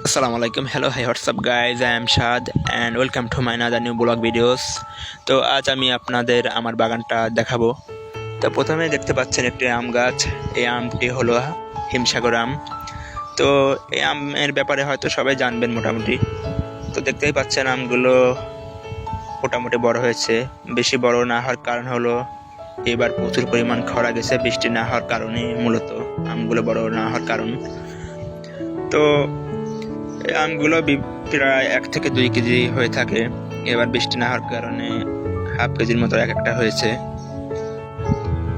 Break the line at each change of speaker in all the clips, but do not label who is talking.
Assalamualaikum, hello, hi, what's up guys, I am Shad and welcome to my another new blog videos। তো আজ আমি আপনাদের আমার বাগানটা দেখাবো। তো প্রথমে দেখতে পাচ্ছেন একটি আম গাছ। এই আমটি হলো হিমসাগর আম। তো এই আমের ব্যাপারে হয়তো সবাই জানবেন মোটামুটি। তো দেখতেই পাচ্ছেন আমগুলো মোটামুটি বড় হয়েছে। বেশি বড় না হওয়ার কারণ হলো এবার প্রচুর পরিমাণ খরা গেছে, বৃষ্টি না হওয়ার কারণে মূলত আমগুলো বড় না হওয়ার কারণ। তো আমগুলো প্রায় 1 থেকে 2 কেজি হয়ে থাকে। এবার বৃষ্টি না হওয়ার কারণে হাফ কেজির মতো এক একটা হয়েছে।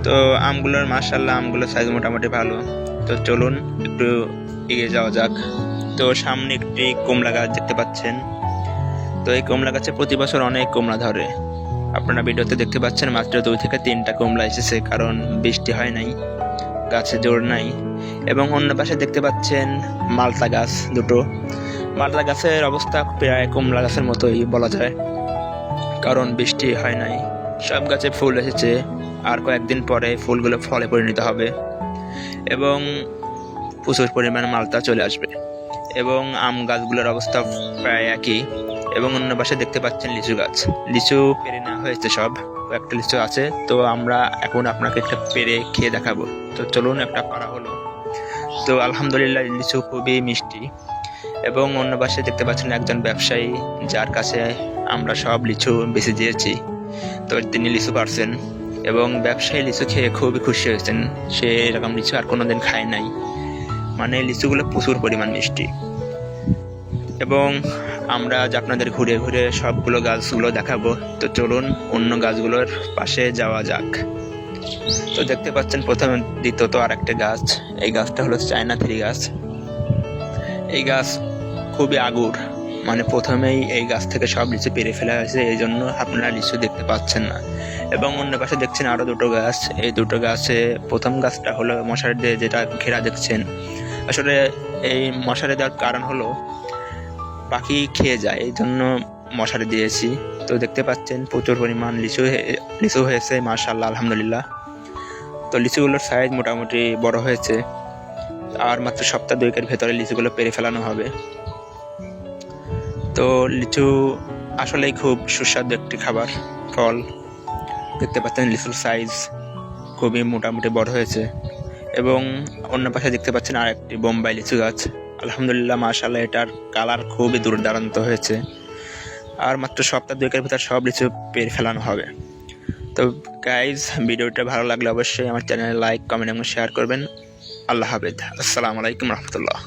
তো আমগুলোর মাশাআল্লাহ আমগুলোর সাইজ মোটামুটি ভালো। তো চলুন একটু এগিয়ে যাওয়া যাক। তো সামনে একটি কমলা গাছ দেখতে পাচ্ছেন। তো এই কমলা গাছে প্রতি বছর অনেক কমলা ধরে। আপনারা ভিডিওতে দেখতে পাচ্ছেন মাত্র 2 থেকে 3টা কমলা এসেছে, কারণ বৃষ্টি হয় নাই, গাছে জোর নাই। এবং অন্য পাশে দেখতে পাচ্ছেন মালতা গাছ দুটো। মালতা গাছের অবস্থা প্রায় কমলা গাছের মতোই বলা যায়, কারণ বৃষ্টি হয় নাই। সব গাছে ফুল এসেছে, আর কয়েকদিন পরে ফুলগুলো ফলে পরিণত হবে এবং প্রচুর পরিমাণ মালতা চলে আসবে। এবং আম গাছগুলোর অবস্থা প্রায় একই। এবং অন্য পাশে দেখতে পাচ্ছেন লিচু গাছ। লিচু পেরে নেওয়া হয়েছে, সব একটা লিচু আছে। তো আমরা এখন আপনাকে একটা পেরে খেয়ে দেখাবো। তো চলুন, একটা পাড়া হলো। তো আলহামদুলিল্লাহ লিচু খুবই মিষ্টি। এবং অন্য পাশে দেখতে পাচ্ছেন একজন ব্যবসায়ী, যার কাছে আমরা সব লিচু বেঁচে দিয়েছি। তো তিনি লিচু পারছেন এবং ব্যবসায়ী লিচু খেয়ে খুবই খুশি হয়েছেন। সে এরকম লিচু আর কোনোদিন খায় নাই। মানে লিচুগুলো প্রচুর পরিমাণ মিষ্টি। এবং আমরা আজ আপনাদের ঘুরে ঘুরে সবগুলো গাছগুলো দেখাবো। তো চলুন অন্য গাছগুলোর পাশে যাওয়া যাক। তো দেখতে পাচ্ছেন প্রথমে দ্বিতীয়ত আর একটা গাছ। এই গাছটা হলো চায়না থ্রি গাছ। এই গাছ খুবই আগুর, মানে প্রথমেই এই গাছ থেকে সব লিচু পেরে ফেলা হয়েছে, এই জন্য আপনারা লিচু দেখতে পাচ্ছেন না। এবং অন্য পাশে দেখছেন আরো দুটো গাছ। এই দুটো গাছে প্রথম গাছটা হলো মশারি দিয়ে যেটা ঘেরা দেখছেন। আসলে এই মশারি দেওয়ার কারণ হলো পাখি খেয়ে যায়, এই জন্য মশারি দিয়েছি। তো দেখতে পাচ্ছেন প্রচুর পরিমাণ লিচু হয়েছে মাশাআল্লাহ আলহামদুলিল্লাহ। তো লিচুগুলোর সাইজ মোটামুটি বড় হয়েছে, আর মাত্র সপ্তাহ 2 ভেতরে লিচুগুলো পেরে ফেলানো হবে। তো লিচু আসলেই খুব সুস্বাদু একটি খাবার ফল। দেখতে পাচ্ছেন লিচুর সাইজ খুবই মোটামুটি বড় হয়েছে। এবং অন্য পাশে দেখতে পাচ্ছেন আর একটি বোম্বাই লিচু গাছ। আলহামদুলিল্লাহ মাশাআল্লাহ, এটার কালার খুবই দুর্দান্ত হয়েছে। আর মাত্র সপ্তাহ 2 ভেতর সব লিচু পেরে ফেলানো হবে। তো গাইজ, ভিডিওটা ভালো লাগলে অবশ্যই আমার চ্যানেলে লাইক, কমেন্ট এবং শেয়ার করবেন। আল্লাহ হাফেজ, আসসালামু আলাইকুম রহমতুল্লাহ।